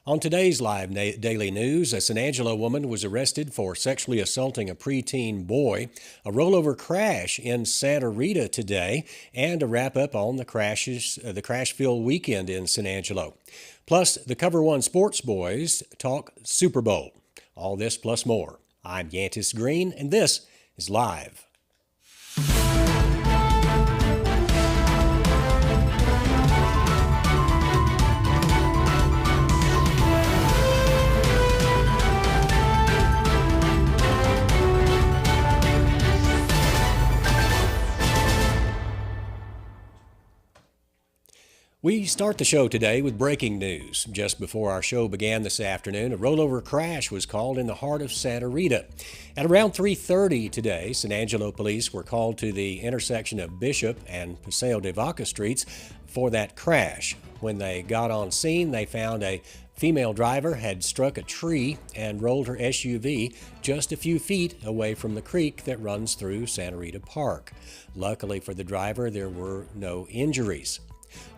On today's live daily news, a San Angelo woman was arrested for sexually assaulting a preteen boy, a rollover crash in Santa Rita today, and a wrap-up on the crash-filled weekend in San Angelo. Plus, the Cover One Sports Boys talk Super Bowl. All this plus more. I'm Yantis Green, and this is Live. We start the show today with breaking news. Just before our show began this afternoon, a rollover crash was called in the heart of Santa Rita. At around 3:30 today, San Angelo police were called to the intersection of Bishop and Paseo de Vaca streets for that crash. When they got on scene, they found a female driver had struck a tree and rolled her SUV just a few feet away from the creek that runs through Santa Rita Park. Luckily for the driver, there were no injuries.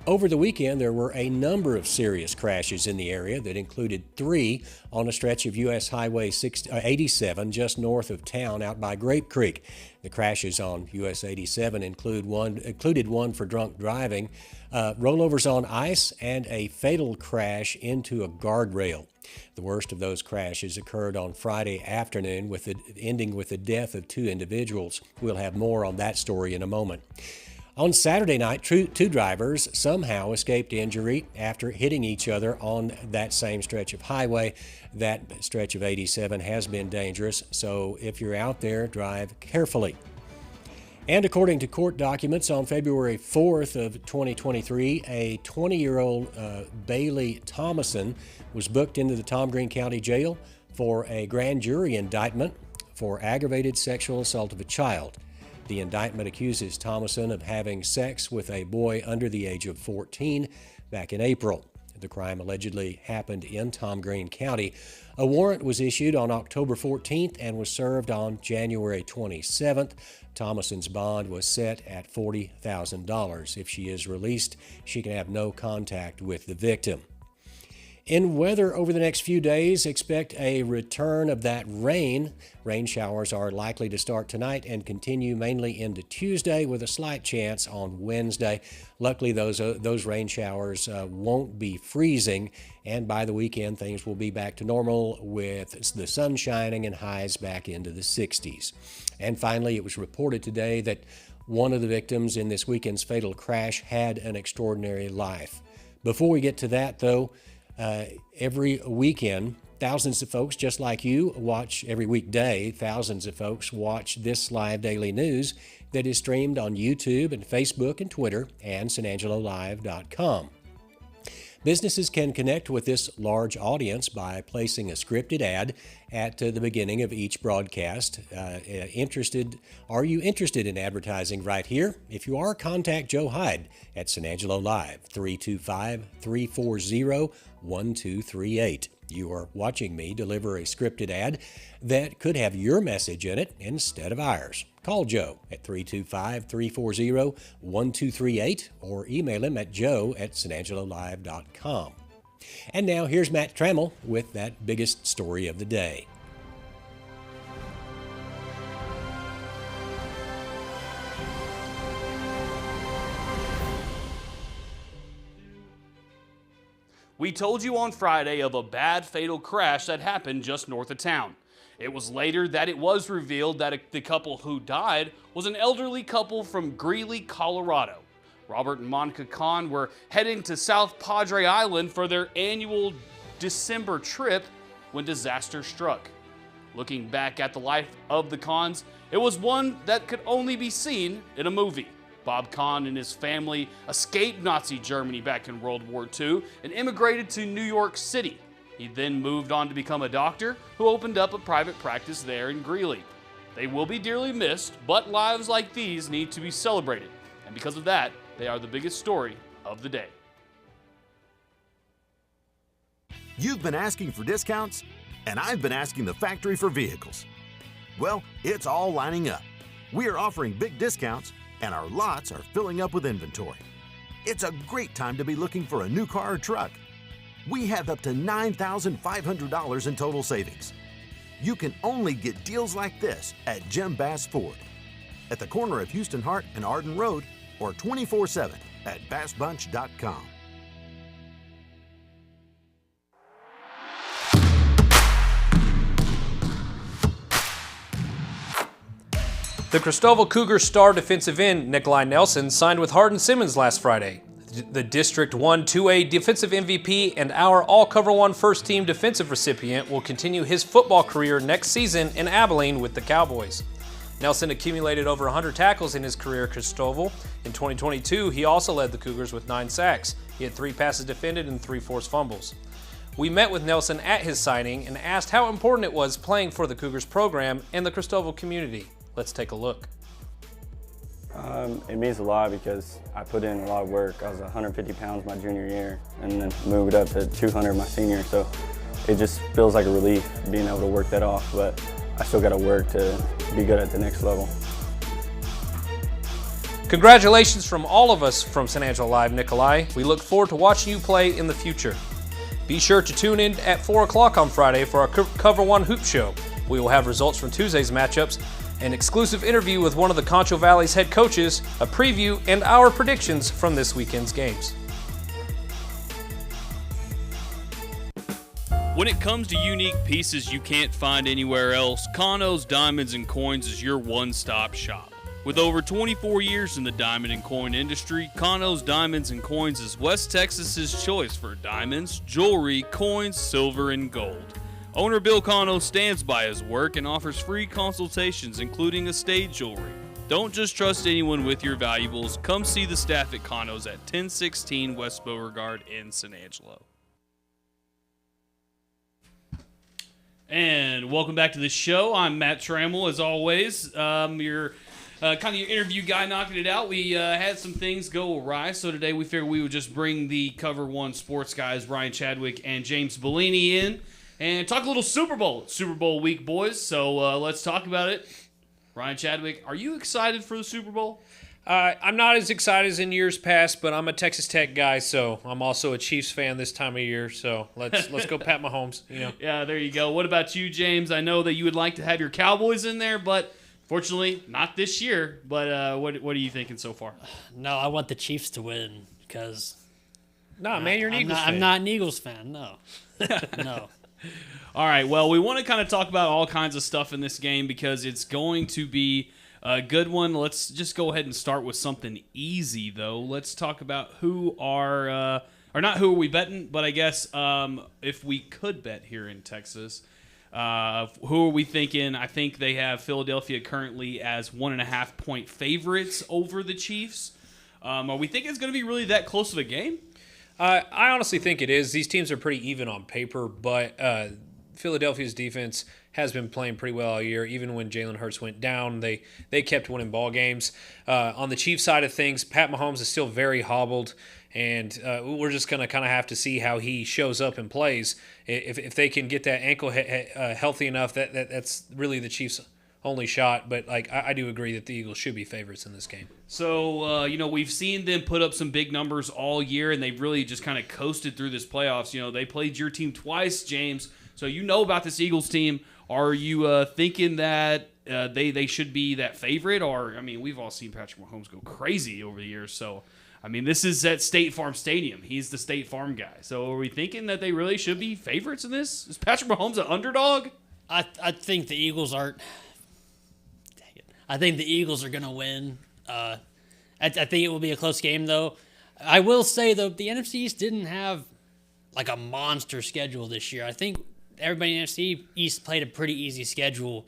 Over the weekend, there were a number of serious crashes in the area that included 3 on a stretch of U.S. Highway 87 just north of town out by Grape Creek. The crashes on U.S. 87 included one for drunk driving, rollovers on ice, and a fatal crash into a guardrail. The worst of those crashes occurred on Friday afternoon, ending with the death of 2 individuals. We'll have more on that story in a moment. On Saturday night, 2 drivers somehow escaped injury after hitting each other on that same stretch of highway. That stretch of 87 has been dangerous, so if you're out there, drive carefully. And according to court documents, on February 4th of 2023, a 20-year-old Bailey Thomason was booked into the Tom Green County Jail for a grand jury indictment for aggravated sexual assault of a child. The indictment accuses Thomason of having sex with a boy under the age of 14 back in April. The crime allegedly happened in Tom Green County. A warrant was issued on October 14th and was served on January 27th. Thomason's bond was set at $40,000. If she is released, she can have no contact with the victim. In weather over the next few days, expect a return of that rain. Rain showers are likely to start tonight and continue mainly into Tuesday with a slight chance on Wednesday. Luckily, those rain showers won't be freezing, and by the weekend, things will be back to normal with the sun shining and highs back into the 60s. And finally, it was reported today that one of the victims in this weekend's fatal crash had an extraordinary life. Before we get to that, though, every weekend, thousands of folks just like you watch every weekday. Thousands of folks watch this live daily news that is streamed on YouTube and Facebook and Twitter and sanangelolive.com. Businesses can connect with this large audience by placing a scripted ad at the beginning of each broadcast. Are you interested in advertising right here? If you are, contact Joe Hyde at San Angelo Live, 325-340-1238. You are watching me deliver a scripted ad that could have your message in it instead of ours. Call Joe at 325-340-1238 or email him at joe@sanangelolive.com. And now here's Matt Trammell with that biggest story of the day. We told you on Friday of a bad fatal crash that happened just north of town. It was later that it was revealed that the couple who died was an elderly couple from Greeley, Colorado. Robert and Monica Kahn were heading to South Padre Island for their annual December trip when disaster struck. Looking back at the life of the Kahns, it was one that could only be seen in a movie. Bob Kahn and his family escaped Nazi Germany back in World War II and immigrated to New York City. He then moved on to become a doctor who opened up a private practice there in Greeley. They will be dearly missed, but lives like these need to be celebrated. And because of that, they are the biggest story of the day. You've been asking for discounts, and I've been asking the factory for vehicles. Well, it's all lining up. We are offering big discounts, and our lots are filling up with inventory. It's a great time to be looking for a new car or truck. we have up to $9,500 in total savings. You can only get deals like this at Jim Bass Ford, at the corner of Houston Hart and Arden Road, or 24/7 at bassbunch.com. The Cristobal Cougars star defensive end Nikolai Nelson signed with Hardin Simmons last Friday. The District 1 2A defensive MVP and our All Cover One first team defensive recipient will continue his football career next season in Abilene with the Cowboys. Nelson accumulated over 100 tackles in his career at Cristobal. In 2022, he also led the Cougars with 9 sacks. He had 3 passes defended and 3 forced fumbles. We met with Nelson at his signing and asked how important it was playing for the Cougars program and the Cristobal community. Let's take a look. It means a lot because I put in a lot of work. I was 150 pounds my junior year and then moved up to 200 my senior, so it just feels like a relief being able to work that off, but I still got to work to be good at the next level. Congratulations from all of us from San Angelo Live, Nikolai. We look forward to watching you play in the future. Be sure to tune in at 4 o'clock on Friday for our Cover One Hoop Show. We will have results from Tuesday's matchups, an exclusive interview with one of the Concho Valley's head coaches, a preview, and our predictions from this weekend's games. When it comes to unique pieces you can't find anywhere else, Kano's Diamonds and Coins is your one-stop shop. With over 24 years in the diamond and coin industry, Kano's Diamonds and Coins is West Texas's choice for diamonds, jewelry, coins, silver, and gold. Owner Bill Cano stands by his work and offers free consultations, including estate jewelry. Don't just trust anyone with your valuables. Come see the staff at Cano's at 1016 West Beauregard in San Angelo. And welcome back to the show. I'm Matt Trammell, as always. Your interview guy knocking it out. We had some things go awry, so today we figured we would just bring the Cover One sports guys, Ryan Chadwick and James Bellini, in and talk a little Super Bowl. It's Super Bowl week, boys, so let's talk about it. Ryan Chadwick, are you excited for the Super Bowl? I'm not as excited as in years past, but I'm a Texas Tech guy, so I'm also a Chiefs fan this time of year. So let's go Pat Mahomes. You know. Yeah, there you go. What about you, James? I know that you would like to have your Cowboys in there, but fortunately, not this year. But what are you thinking so far? No, I want the Chiefs to win because. Nah, man, you're an Eagles fan. I'm not an Eagles fan. No, no. All right, well, we want to kind of talk about all kinds of stuff in this game because it's going to be a good one. Let's just go ahead and start with something easy, though. Let's talk about who are, or not who are we betting, but I guess if we could bet here in Texas, who are we thinking? I think they have Philadelphia currently as 1.5 point favorites over the Chiefs. Are we thinking it's going to be really that close of a game? I honestly think it is. These teams are pretty even on paper, but Philadelphia's defense has been playing pretty well all year. Even when Jalen Hurts went down, they kept winning ball games. On the Chiefs side of things, Pat Mahomes is still very hobbled, and we're just going to kind of have to see how he shows up and plays. If they can get that ankle healthy enough, that's really the Chiefs' only shot. But I do agree that the Eagles should be favorites in this game. So, we've seen them put up some big numbers all year, and they've really just kind of coasted through this playoffs. They played your team twice, James, so you know about this Eagles team. Are you thinking that they should be that favorite? Or, we've all seen Patrick Mahomes go crazy over the years, so, this is at State Farm Stadium. He's the State Farm guy. So are we thinking that they really should be favorites in this? Is Patrick Mahomes an underdog? I think the Eagles aren't. I think the Eagles are going to win. I think it will be a close game, though. I will say, though, the NFC East didn't have like a monster schedule this year. I think everybody in the NFC East played a pretty easy schedule.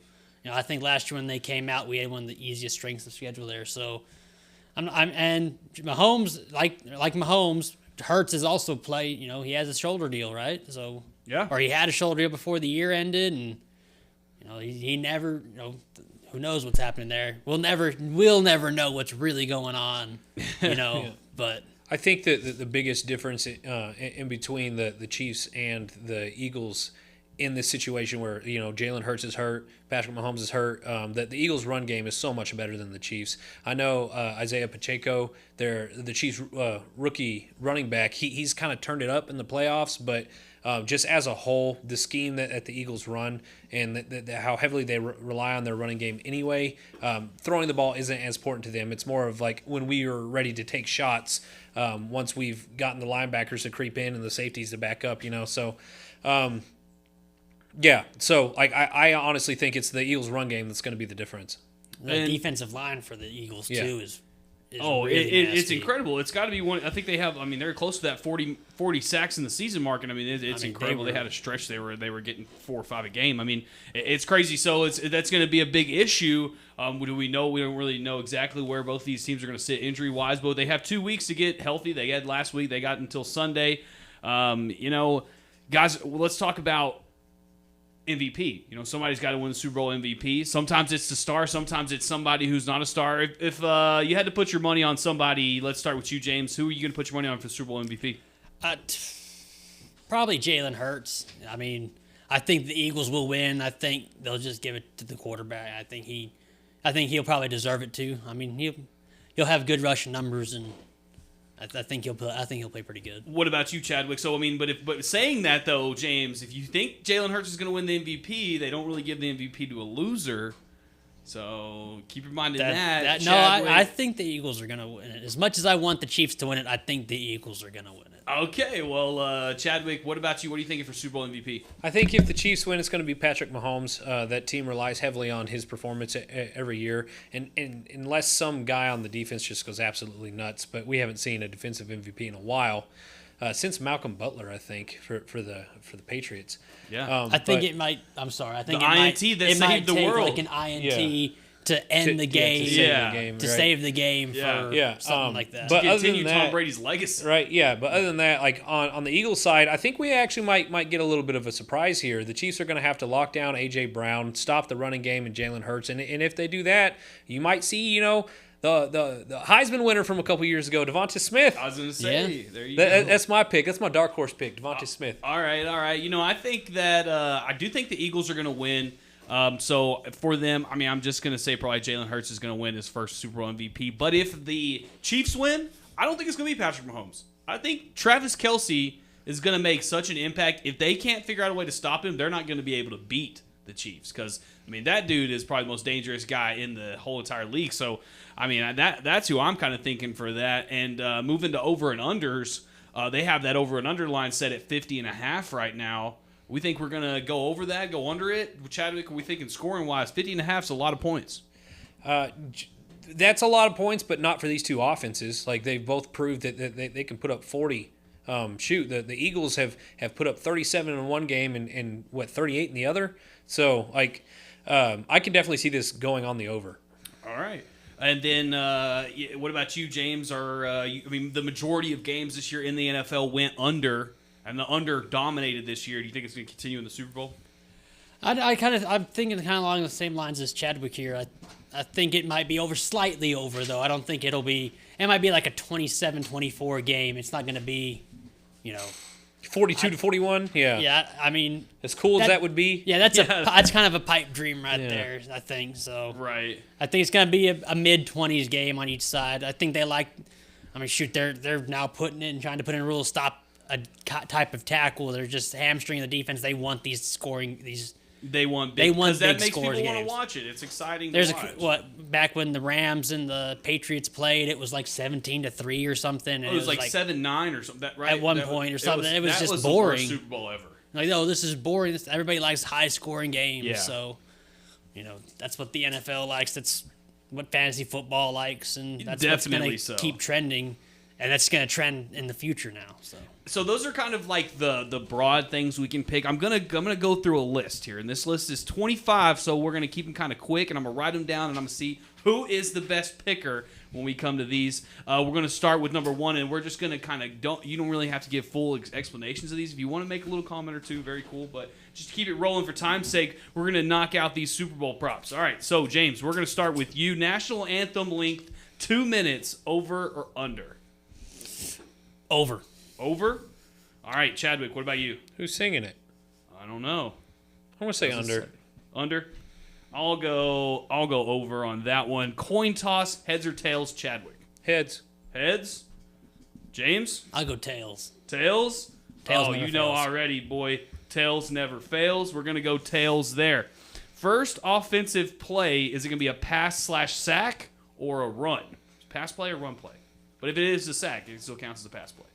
I think last year when they came out, we had one of the easiest strengths of schedule there. So, and Mahomes, like Mahomes, Hurts has also played. He has a shoulder deal, right? So yeah, or he had a shoulder deal before the year ended, and he never. Who knows what's happening there? We'll never know what's really going on, Yeah. But I think that the biggest difference in between the Chiefs and the Eagles in this situation where Jalen Hurts is hurt, Patrick Mahomes is hurt, that the Eagles' run game is so much better than the Chiefs. I know Isaiah Pacheco, the Chiefs' rookie running back, he's kind of turned it up in the playoffs, but just as a whole, the scheme that the Eagles run and how heavily they rely on their running game anyway, throwing the ball isn't as important to them. It's more of like when we are ready to take shots, once we've gotten the linebackers to creep in and the safeties to back up, so. Yeah, so like I honestly think it's the Eagles' run game that's going to be the difference. The defensive line for the Eagles too is really it's nasty. Incredible. It's got to be one. I think they have. I mean, they're close to that 40 sacks in the season mark, and I mean, it's incredible. They had a stretch they were getting 4 or 5 a game. I mean, it's crazy. So that's going to be a big issue. Do we know? We don't really know exactly where both these teams are going to sit injury wise, but they have 2 weeks to get healthy. They had last week. They got until Sunday. Guys, let's talk about MVP. Somebody's got to win the Super Bowl MVP. Sometimes it's the star. Sometimes it's somebody who's not a star. If you had to put your money on somebody, let's start with you, James. Who are you going to put your money on for the Super Bowl MVP? Probably Jalen Hurts. I mean, I think the Eagles will win. I think they'll just give it to the quarterback. I think he'll probably deserve it too. I mean, he'll have good rushing numbers, and I think he'll play pretty good. What about you, Chadwick? So I mean, but saying that though, James, if you think Jalen Hurts is going to win the MVP, they don't really give the MVP to a loser. So keep your mind in that. No, I think the Eagles are going to win it. As much as I want the Chiefs to win it, I think the Eagles are going to win it. Okay, well, Chadwick, what about you? What are you thinking for Super Bowl MVP? I think if the Chiefs win, it's going to be Patrick Mahomes. That team relies heavily on his performance every year, and unless some guy on the defense just goes absolutely nuts, but we haven't seen a defensive MVP in a while. Since Malcolm Butler, I think, for the Patriots. Yeah, I think it might. I'm sorry. I think the INT that saved the world, like an INT to end the game, to save the game for something like that. But continue Tom Brady's legacy, right? Yeah, but other than that, like on the Eagles side, I think we actually might get a little bit of a surprise here. The Chiefs are going to have to lock down AJ Brown, stop the running game, and Jalen Hurts, and if they do that, you might see the Heisman winner from a couple years ago, Devonta Smith. I was going to say, there you go. go. That's my pick. That's my dark horse pick, Devonta Smith. All right. I think that I do think the Eagles are going to win. So for them, I mean, I'm just going to say probably Jalen Hurts is going to win his first Super Bowl MVP. But if the Chiefs win, I don't think it's going to be Patrick Mahomes. I think Travis Kelce is going to make such an impact. If they can't figure out a way to stop him, they're not going to be able to beat the Chiefs. Because, I mean, that dude is probably the most dangerous guy in the whole entire league. So, I mean, that's who I'm kind of thinking for that. And moving to over and unders, they have that over and under line set at 50.5 right now. We think we're going to go over that, go under it. Chadwick, are we thinking scoring-wise? 50.5 is a lot of points. That's a lot of points, but not for these two offenses. Like, they've both proved that they can put up 40. The Eagles have put up 37 in one game and 38 in the other. So, like, I can definitely see this going on the over. All right. And then what about you, James? The majority of games this year in the NFL went under. And the under dominated this year. Do you think it's going to continue in the Super Bowl? I'm thinking kind of along the same lines as Chadwick here. I think it might be slightly over, though. I don't think it'll be. It might be like a 27-24 game. It's not going to be, 42-41. Yeah. Yeah. I mean, as cool as that would be. Yeah, that's kind of a pipe dream there. I think so. Right. I think it's going to be a mid-20s game on each side. I think they like. I mean, shoot, they're now putting in trying to put in a rule to stop a type of tackle. They're just hamstringing the defense. They want these scoring these. They want big scores games. People want to watch it. It's exciting. There's to watch. Back when the Rams and the Patriots played, it was like 17-3 or something. And it was like 7-9 or something. Right at one point or something. It was just boring. The worst Super Bowl ever. Like, this is boring. Everybody likes high scoring games. Yeah. So, that's what the NFL likes. That's what fantasy football likes, and that's definitely what's going to keep trending. And that's going to trend in the future now. So those are kind of like the broad things we can pick. I'm gonna go through a list here, and this list is 25. So we're gonna keep them kind of quick, and I'm gonna write them down, and I'm gonna see who is the best picker when we come to these. We're gonna start with number 1, and we're just gonna kind of you don't really have to give full explanations of these. If you want to make a little comment or two, very cool. But just to keep it rolling for time's sake, we're gonna knock out these Super Bowl props. All right. So James, we're gonna start with you. National anthem length 2 minutes, over or under? Over. Over? All right, Chadwick, what about you? Who's singing it? I don't know. I'm gonna say under. Under. I'll go over on that one. Coin toss, heads or tails, Chadwick. Heads. Heads. James. I'll go tails. Tails. Tails Oh, never you know fails. already, boy. Tails never fails. We're gonna go tails there. First offensive play, is it gonna be a pass/sack or a run? Pass play or run play? But if it is a sack, it still counts as a pass play.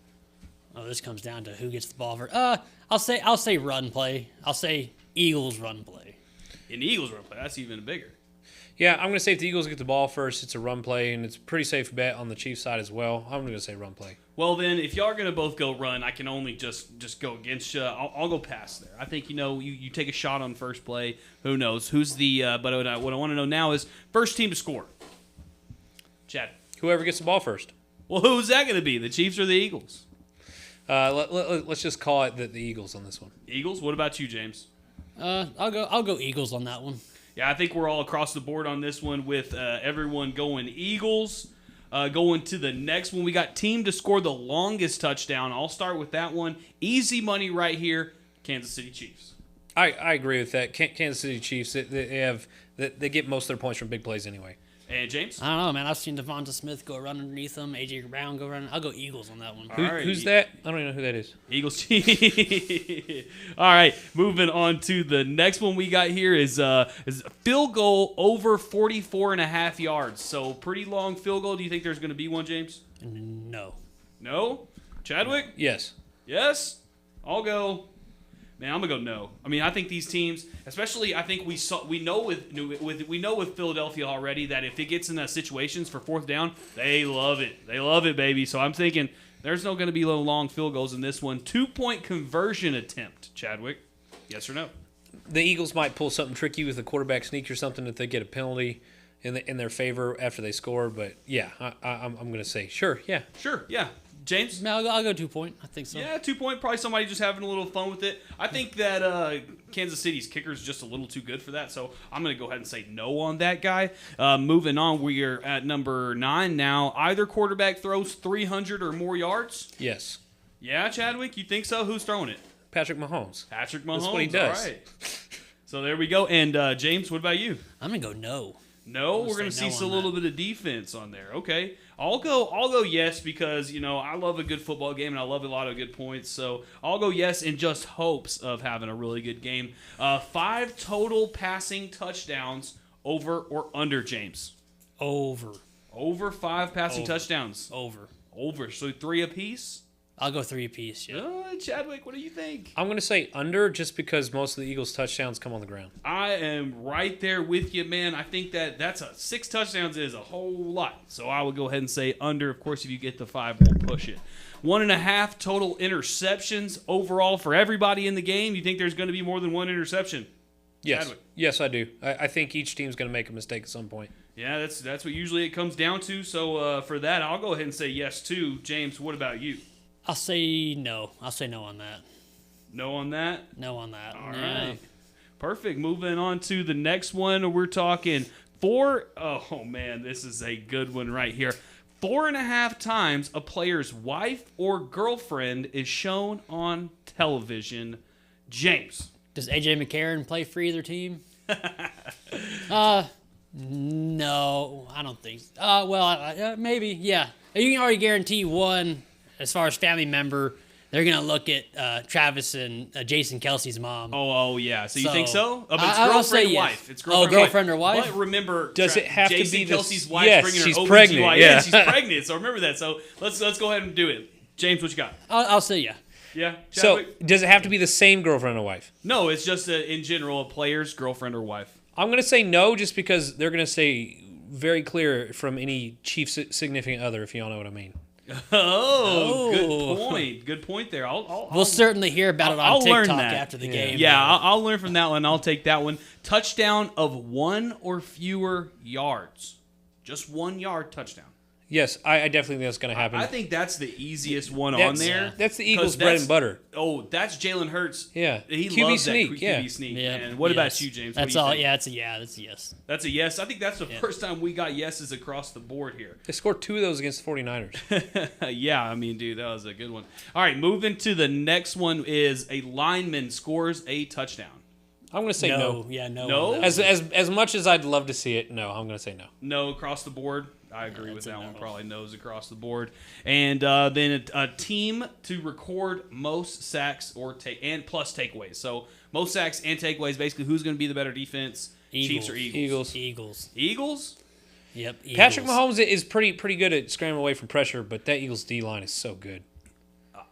Oh, this comes down to who gets the ball first. I'll say run play. I'll say Eagles run play. In the Eagles run play, that's even bigger. Yeah, I'm gonna say if the Eagles get the ball first, it's a run play, and it's a pretty safe bet on the Chiefs side as well. I'm gonna say run play. Well, then, if y'all are going to both go run, I can only just go against you. I'll go pass there. I think, you take a shot on first play. Who knows? Who's the but what I want to know now is first team to score. Chad. Whoever gets the ball first. Well, who's that going to be? The Chiefs or the Eagles? Let's just call it the Eagles on this one. Eagles? What about you, James? I'll go Eagles on that one. Yeah, I think we're all across the board on this one with everyone going Eagles. Going to the next one, we got team to score the longest touchdown. I'll start with that one. Easy money right here, Kansas City Chiefs. I agree with that. Kansas City Chiefs, they get most of their points from big plays anyway. And James? I don't know, man. I've seen Devonta Smith go run underneath them. A.J. Brown go run. I'll go Eagles on that one. All right. Who's that? I don't even know who that is. Eagles Chiefs. All right, moving on to the next one we got here is a field goal over 44.5 yards. So pretty long field goal. Do you think there's going to be one, James? No. No? Chadwick? Yes. Yes? I'll go. Man, I'm gonna go no. I mean, I think these teams, especially, I think we know with Philadelphia already that if it gets in situations for fourth down, they love it. They love it, baby. So I'm thinking there's no going to be little long field goals in this one. 2-point conversion attempt, Chadwick. Yes or no? The Eagles might pull something tricky with a quarterback sneak or something if they get a penalty in their favor after they score. But yeah, I'm going to say sure. Yeah. Sure. Yeah. James? No, I'll go 2 point. I think so. Yeah, 2 point. Probably somebody just having a little fun with it. I think that Kansas City's kicker is just a little too good for that, so I'm going to go ahead and say no on that guy. Moving on, we are at number 9 now. Either quarterback throws 300 or more yards? Yes. Yeah, Chadwick, you think so? Who's throwing it? Patrick Mahomes. Patrick Mahomes. That's what he does. All right. So there we go. And James, what about you? I'm going to go no. No, we're going to say see no a on little that. bit of defense on there. Okay. I'll go yes because, I love a good football game and I love a lot of good points. So I'll go yes in just hopes of having a really good game. 5 total passing touchdowns over or under, James? Over. Over 5 passing Over. touchdowns. Over. Over. So 3 apiece? I'll go 3 apiece. Yeah. Chadwick, what do you think? I'm going to say under just because most of the Eagles' touchdowns come on the ground. I am right there with you, man. I think that's 6 touchdowns is a whole lot. So I will go ahead and say under. Of course, if you get the 5, we'll push it. 1.5 total interceptions overall for everybody in the game. You think there's going to be more than 1 interception? Yes. Chadwick. Yes, I do. I think each team's going to make a mistake at some point. Yeah, that's what usually it comes down to. So for that, I'll go ahead and say yes too. James, what about you? I'll say no. I'll say no on that. No on that? No on that. All Yeah. right. Perfect. Moving on to the next one. We're talking 4. Oh, man, this is a good one right here. 4.5 times a player's wife or girlfriend is shown on television. James. Does A.J. McCarron play for either team? No, I don't think so. Well, maybe, yeah. You can already guarantee one, as far as family member, they're going to look at Travis and Jason Kelsey's mom. Oh, yeah. So you think so? But it's I'll say girlfriend or yes. wife. It's girlfriend, girlfriend or wife? But remember, Does it have to Jason be this- Kelsey's wife Yes, bringing her she's OBGYN. pregnant, yeah. She's pregnant, so remember that. So let's go ahead and do it. James, what you got? I'll say yeah. Yeah? So, Chadwick? does it have to be the same girlfriend or wife? No, it's just in general a player's girlfriend or wife. I'm going to say no just because they're going to say very clear from any chief significant other, if you all know what I mean. Oh, good point. Good point there. We'll certainly hear about it on I'll learn TikTok that. after the game. Yeah, though. I'll learn from that one. I'll take that one. Touchdown of 1 or fewer yards. Just 1 yard touchdown. Yes, I definitely think that's going to happen. I think that's the easiest one on That's- there. That's the 'cause Eagles' bread and butter. Oh, that's Jalen Hurts. Yeah. He QB loves sneak, that QB yeah. sneak. Yeah. And what about Yes. you, James? That's what do you all. think? Yeah, that's a yes. That's a yes. I think that's the first time we got yeses across the board here. They scored 2 of those against the 49ers. Yeah, I mean, dude, that was a good one. All right, moving to the next one is a lineman scores a touchdown. I'm going to say no. Yeah, no. No? on that. As much as I'd love to see it, no, I'm going to say no. No across the board. I agree with that's a that one. no. Probably no's across the board. And then a team to record most sacks or plus takeaways. So most sacks and takeaways. Basically, who's going to be the better defense? Chiefs or Eagles? Eagles? Yep. Eagles. Patrick Mahomes is pretty good at scrambling away from pressure, but that Eagles D-line is so good.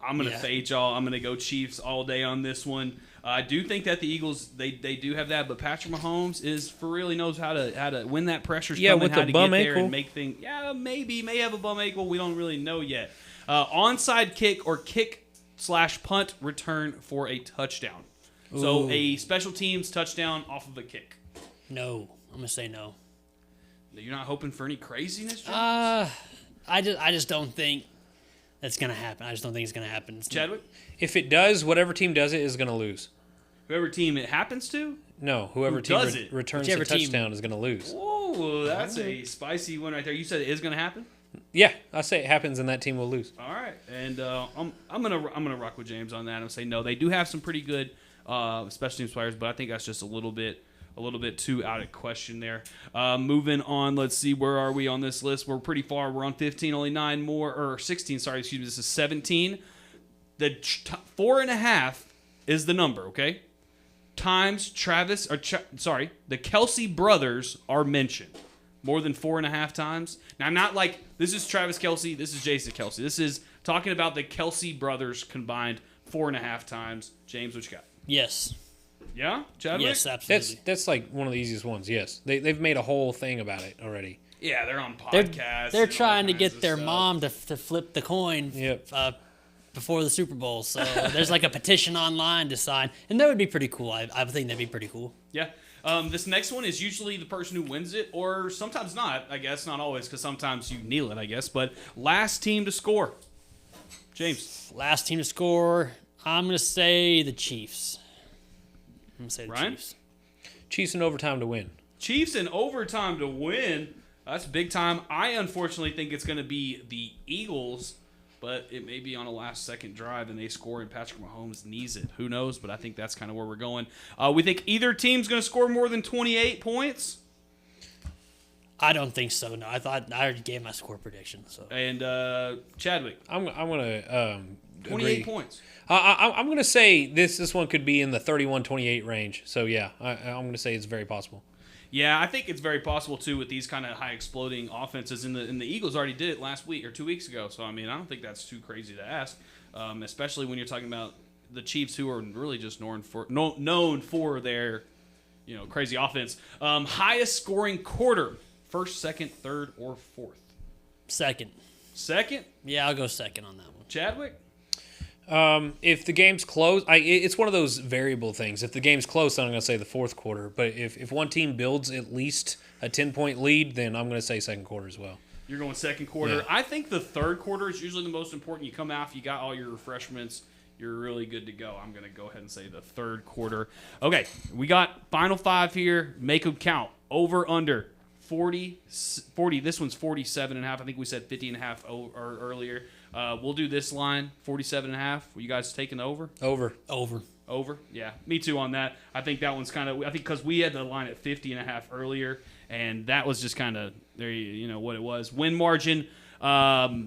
I'm going to fade y'all. I'm going to go Chiefs all day on this one. I do think that the Eagles they do have that, but Patrick Mahomes really knows how to when that pressure's coming, with how the to bum get there ankle. and make things. Yeah, may have a bum ankle. We don't really know yet. Onside kick or kick/punt return for a touchdown. So a special teams touchdown off of a kick. No. I'm going to say no. You're not hoping for any craziness, James? I just don't think that's going to happen. I just don't think it's going to happen. Chadwick? If it does, whatever team does it is going to lose. Whoever team it happens to? No, whoever Who team does it? returns Whichever the team. touchdown is going to lose. Oh, that's a spicy one right there. You said it is going to happen? Yeah, I say it happens and that team will lose. All right, and I'm gonna rock with James on that and say no. They do have some pretty good special teams players, but I think that's just a little bit too out of question there. Moving on, let's see, where are we on this list? We're pretty far. We're on 15, only 9 more, or 16. Sorry, excuse me. This is 17. The 4.5 is the number. Okay, times the Kelsey brothers are mentioned more than 4.5 times. Now, not like this is Travis Kelsey, this is Jason Kelsey. This is talking about the Kelsey brothers combined 4.5 times. James, what you got? Yes. Yeah, Chadwick? Yes, absolutely. That's like one of the easiest ones. Yes, they've made a whole thing about it already. Yeah, they're on They're, podcasts. they're and all trying to kinds get of their stuff. mom to flip the coin Yep. before the Super Bowl. So there's like a petition online to sign. And that would be pretty cool. I think that'd be pretty cool. Yeah. This next one is usually the person who wins it, or sometimes not, I guess. Not always, because sometimes you kneel it, I guess. But last team to score. James. Last team to score, I'm going to say the Chiefs. I'm going to say the Ryan? Chiefs. Chiefs in overtime to win. Chiefs in overtime to win. That's big time. I unfortunately think it's going to be the Eagles, but it may be on a last-second drive and they score and Patrick Mahomes needs it. Who knows? But I think that's kind of where we're going. We think either team's going to score more than 28 points. I don't think so. No, I already gave my score prediction. So And Chadwick, I'm gonna 28 agree. points. I'm gonna say this one could be in the 31-28 range. So yeah, I'm gonna say it's very possible. Yeah, I think it's very possible too with these kind of high exploding offenses. And the Eagles already did it last week or 2 weeks ago. So I mean, I don't think that's too crazy to ask, especially when you're talking about the Chiefs, who are really just known for their crazy offense. Highest scoring quarter: first, second, third, or fourth. second. Second, Yeah, I'll go second on that one. Chadwick. If the game's close, it's one of those variable things. If the game's close, then I'm going to say the fourth quarter. But if one team builds at least a 10-point lead, then I'm going to say second quarter as well. You're going second quarter. Yeah. I think the third quarter is usually the most important. You come out, you got all your refreshments, you're really good to go. I'm going to go ahead and say the third quarter. Okay, we got final 5 here. Make them count. Over, under. 40. This one's 47.5. I think we said 50.5 earlier. We'll do this line, 47.5. Were you guys taking the over? Over. Over? Yeah, me too on that. I think that one's kind of, I think because we had the line at 50.5 earlier, and that was just kind of, what it was. Win margin, more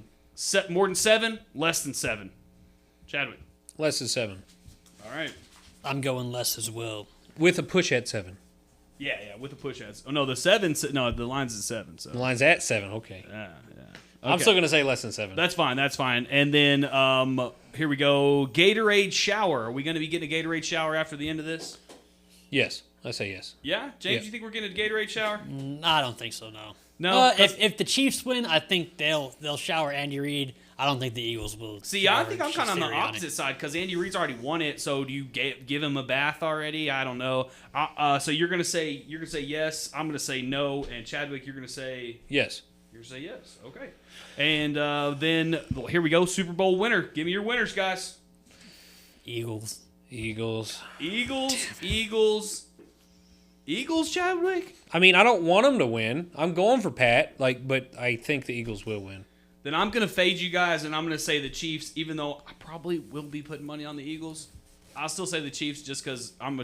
than 7, less than 7. Chadwick. Less than 7. All right. I'm going less as well. With a push at 7. Yeah, with the push ads. Oh, no, the line's at 7. So. The line's at 7. Okay. Yeah. I'm still going to say less than 7. That's fine. And then here we go. Gatorade shower. Are we going to be getting a Gatorade shower after the end of this? Yes. I say yes. Yeah? James, Yeah. you think we're getting a Gatorade shower? I don't think so, no. No? If the Chiefs win, I think they'll shower Andy Reid. I don't think the Eagles will. See, I shower think I'm kind of on the Sirianni. opposite side because Andy Reid's already won it. So do you give him a bath already? I don't know. So you're gonna say yes. I'm gonna say no. And Chadwick, you're gonna say Yes. yes. Okay. And then here we go. Super Bowl winner. Give me your winners, guys. Eagles. Eagles. Eagles, Chadwick. I mean, I don't want them to win. I'm going for Pat, but I think the Eagles will win. Then I'm going to fade you guys, and I'm going to say the Chiefs, even though I probably will be putting money on the Eagles. I'll still say the Chiefs just because I'm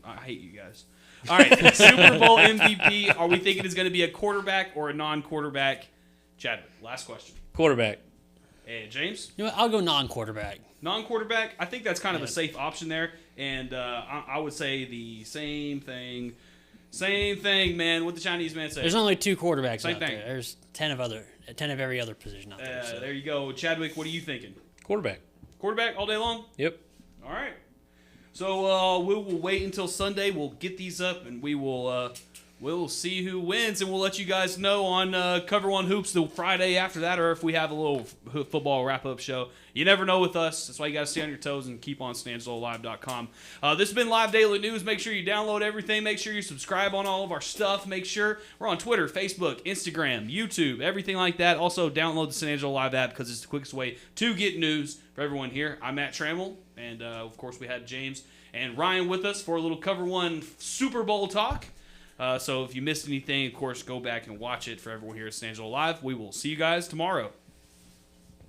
I hate you guys. All right, Super Bowl MVP. Are we thinking it's going to be a quarterback or a non-quarterback? Chadwick, last question. Quarterback. And James? You know what? I'll go non-quarterback. Non-quarterback. I think that's kind of a safe option there, and I would say the same thing. Same thing, man. What the Chinese man say? There's only 2 quarterbacks Same out thing. there. There's 10 of every other position out there. So. There you go, Chadwick. What are you thinking? Quarterback. Quarterback all day long? Yep. All right. So we will wait until Sunday. We'll get these up, and we'll see who wins, and we'll let you guys know on Cover One Hoops the Friday after that, or if we have a little football wrap-up show. You never know with us. That's why you got to stay on your toes and keep on StangelloLive.com. This has been Live Daily News. Make sure you download everything. Make sure you subscribe on all of our stuff. Make sure we're on Twitter, Facebook, Instagram, YouTube, everything like that. Also, download the San Angelo Live app because it's the quickest way to get news for everyone here. I'm Matt Trammell, and of course we had James and Ryan with us for a little Cover One Super Bowl talk. So if you missed anything, of course, go back and watch it for everyone here at San Angelo Live. We will see you guys tomorrow.